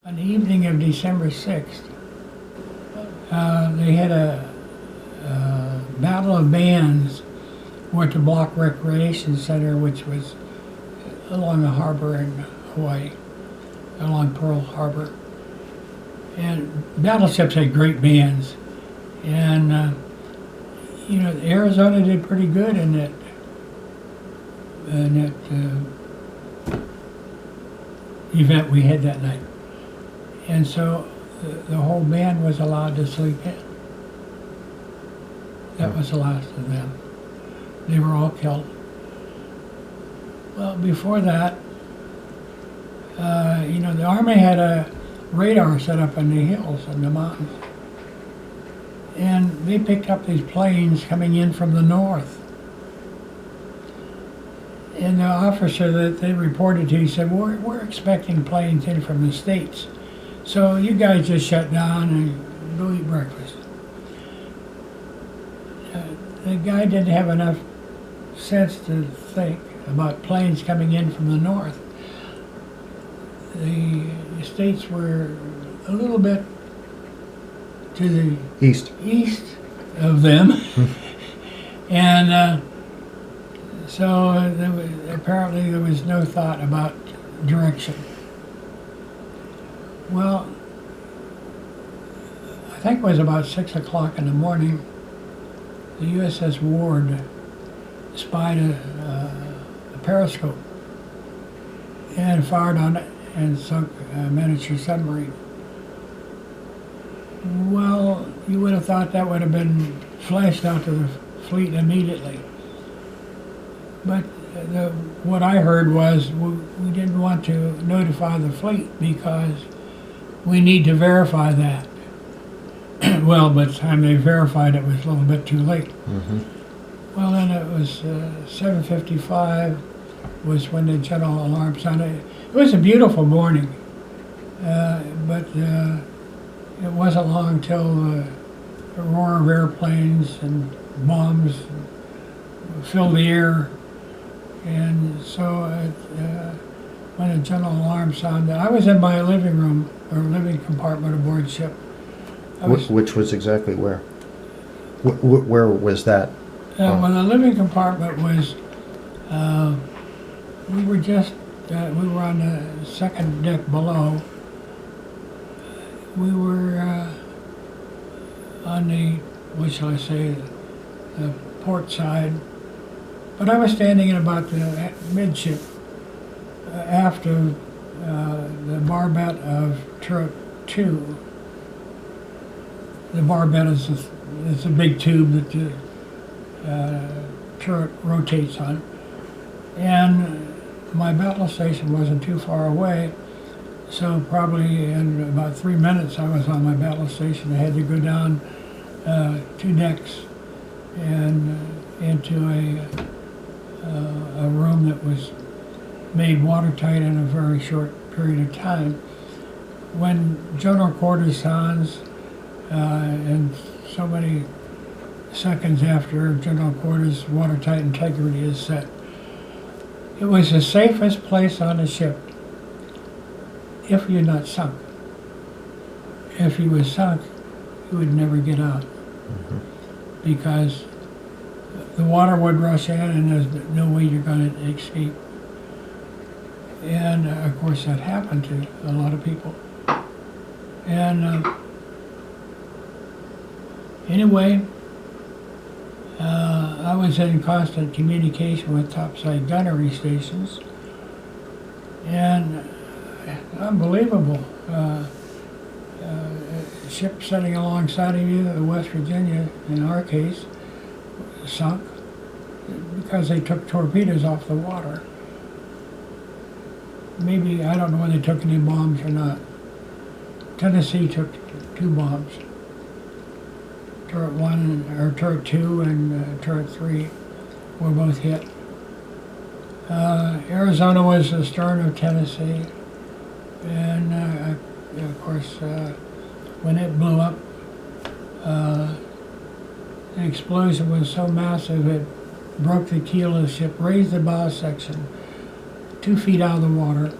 On the evening of December 6th, they had a battle of bands at the Block Recreation Center, which was along the harbor in Hawaii, along Pearl Harbor. And battleships had great bands. And, you know, Arizona did pretty good in that event we had that night. And so the whole band was allowed to sleep in. That was the last of them. They were all killed. Well, before that, you know, the Army had a radar set up in the hills and the mountains. And they picked up these planes coming in from the north. And the officer that they reported to, he said, we're expecting planes in from the States. So you guys just shut down and go eat breakfast. The guy didn't have enough sense to think about planes coming in from the north. The States were a little bit to the east of them. And so apparently there was no thought about direction. Well, I think it was about 6 o'clock in the morning, the USS Ward spied a periscope and fired on it and sunk a miniature submarine. Well, you would have thought that would have been flashed out to the fleet immediately. But what I heard was we didn't want to notify the fleet because we need to verify that. Well, by the time they verified it was a little bit too late. Mm-hmm. Well, then it was 7:55 was when the general alarm sounded. It was a beautiful morning, but it wasn't long till the roar of airplanes and bombs filled the air. And so when the general alarm sounded, I was in my living room, or living compartment aboard ship. Which was exactly where? Where was that? Well, the living compartment was, we were on the second deck below. We were on the, what shall I say, the port side. But I was standing in about the midship aft of the barbette of turret 2. The barbette is a big tube that the turret rotates on. And my battle station wasn't too far away, so probably in about 3 minutes I was on my battle station. I had to go down 2 decks and into a room that was made watertight in a very short period of time. When General Quarters sounds, and so many seconds after General Quarters' watertight integrity is set, it was the safest place on the ship if you're not sunk. If you were sunk, you would never get out. Mm-hmm. Because the water would rush in and there's no way you're going to escape. And of course that happened to a lot of people. And anyway, I was in constant communication with topside gunnery stations, and unbelievable. Ship sitting alongside of you, the West Virginia in our case, sunk because they took torpedoes off the water. Maybe, I don't know whether they took any bombs or not. Tennessee took 2 bombs. Turret 1, or Turret 2 and Turret 3 were both hit. Arizona was the stern of Tennessee, and of course when it blew up, the explosion was so massive it broke the keel of the ship, raised the bow section 2 feet out of the water,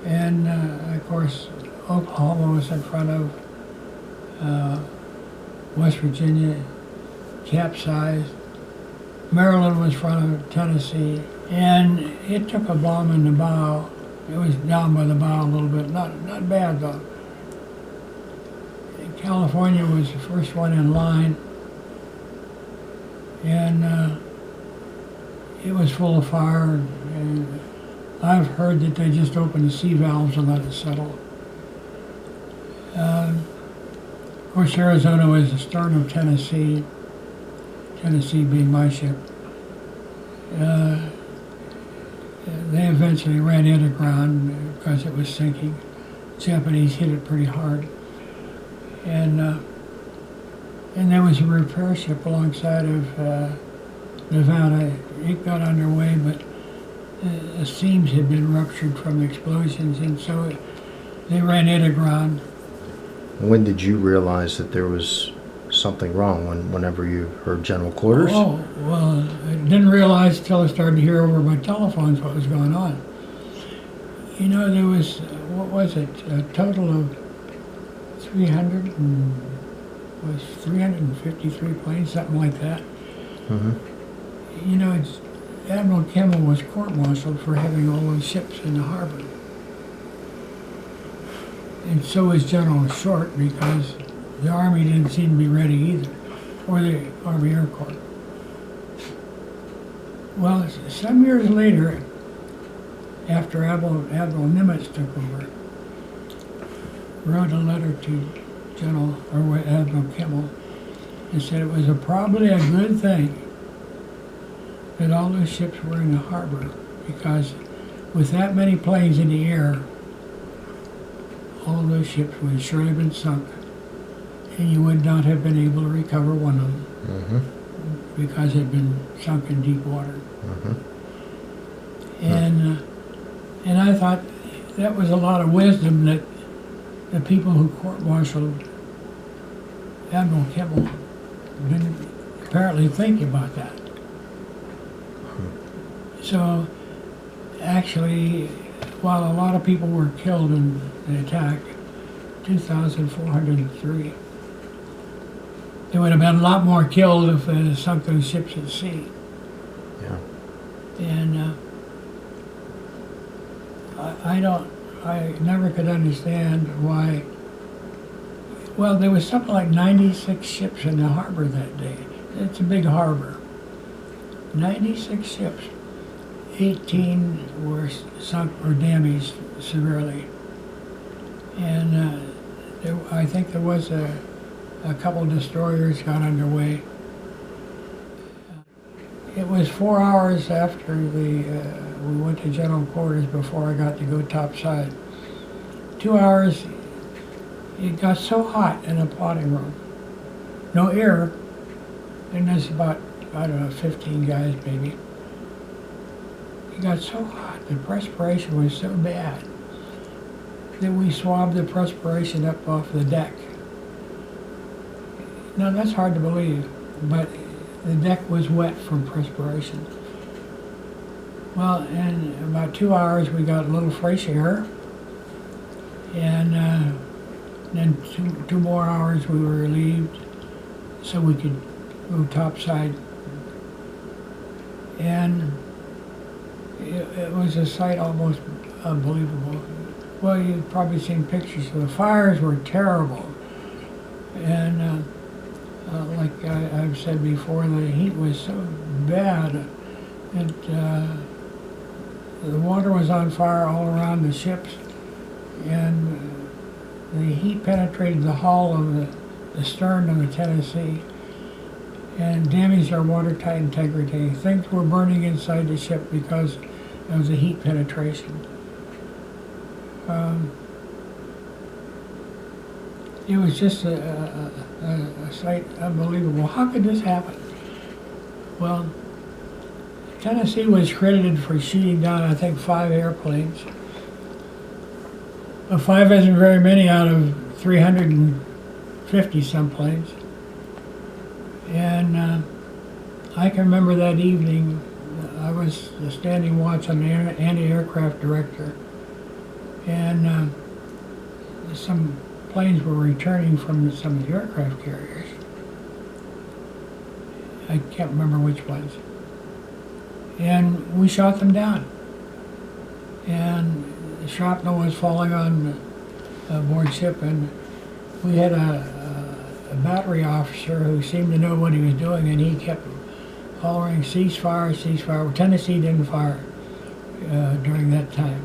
And of course, Oklahoma was in front of West Virginia, capsized. Maryland was in front of Tennessee, and it took a bomb in the bow. It was down by the bow a little bit, not bad though. And California was the first one in line, and it was full of fire. And I've heard that they just opened the sea valves and let it settle. Of course, Arizona was astern of Tennessee, Tennessee being my ship. They eventually ran into ground because it was sinking. Japanese hit it pretty hard. And there was a repair ship alongside of Nevada. It got underway, but the seams had been ruptured from the explosions, and so they ran into ground. When did you realize that there was something wrong? Whenever you heard general quarters? Oh, well, I didn't realize until I started to hear over my telephones what was going on. You know, there was, what was it, a total of 353 planes, something like that. Mm-hmm. You know, Admiral Kimmel was court-martialed for having all those ships in the harbor. And so was General Short, because the Army didn't seem to be ready either, or the Army Air Corps. Well, some years later, after Admiral Nimitz took over, wrote a letter to Admiral Kimmel and said it was probably a good thing that all those ships were in the harbor, because with that many planes in the air, all those ships would have surely been sunk, and you would not have been able to recover one of them. Mm-hmm. Because it had been sunk in deep water. Mm-hmm. And I thought that was a lot of wisdom that the people who court-martialed Admiral Kimmel didn't apparently think about that. So actually, while a lot of people were killed in the attack, 2,403, there would have been a lot more killed if they had sunk those ships at sea. Yeah. And I never could understand why. Well, there was something like 96 ships in the harbor that day. It's a big harbor. 96 ships. 18 were sunk or damaged severely. And I think there was a couple destroyers got underway. It was 4 hours after we went to general quarters before I got to go topside. 2 hours, it got so hot in the plotting room. No air, and there's about, I don't know, 15 guys maybe. It got so hot, the perspiration was so bad that we swabbed the perspiration up off the deck. Now that's hard to believe, but the deck was wet from perspiration. Well, in about 2 hours we got a little fresh air, and then two more hours we were relieved so we could go topside. And it was a sight almost unbelievable. Well, you've probably seen pictures. The fires were terrible. And like I've said before, the heat was so bad that the water was on fire all around the ships, and the heat penetrated the hull of the stern of the Tennessee and damaged our watertight integrity. Things were burning inside the ship because of the heat penetration. It was just a sight unbelievable. How could this happen? Well, Tennessee was credited for shooting down, I think, 5 airplanes. Well, 5 isn't very many out of 350 some planes. And I can remember that evening, I was standing watch on the anti-aircraft director, and some planes were returning from some of the aircraft carriers. I can't remember which ones. And we shot them down. And the shrapnel was falling on board ship, and we had a battery officer who seemed to know what he was doing, and he kept hollering, "Ceasefire, ceasefire." Tennessee didn't fire during that time.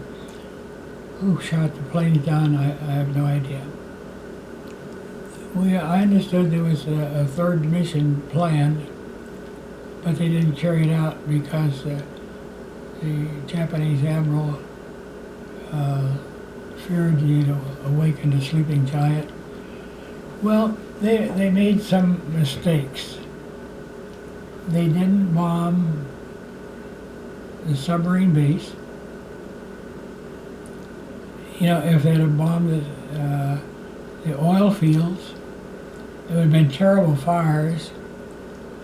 Who shot the planes down, I have no idea. I understood there was a third mission planned, but they didn't carry it out because the Japanese admiral feared he'd awakened a sleeping giant. Well, they made some mistakes. They didn't bomb the submarine base. You know, if they'd have bombed the oil fields, it would have been terrible fires,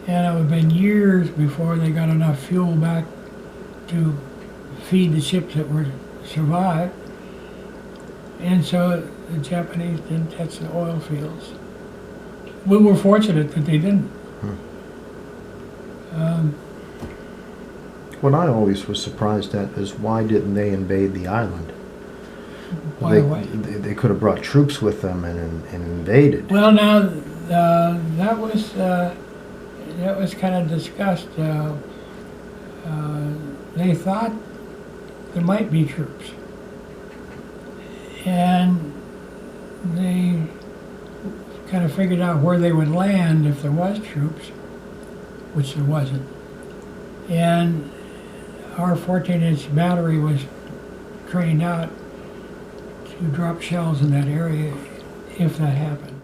and it would have been years before they got enough fuel back to feed the ships that were survived. And so the Japanese didn't touch the oil fields. We were fortunate that they didn't. What I always was surprised at is why didn't they invade the island? They could have brought troops with them and invaded. Well, now that was kind of discussed. They thought there might be troops, and they kind of figured out where they would land if there was troops, which there wasn't. And our 14-inch battery was trained out to drop shells in that area if that happened.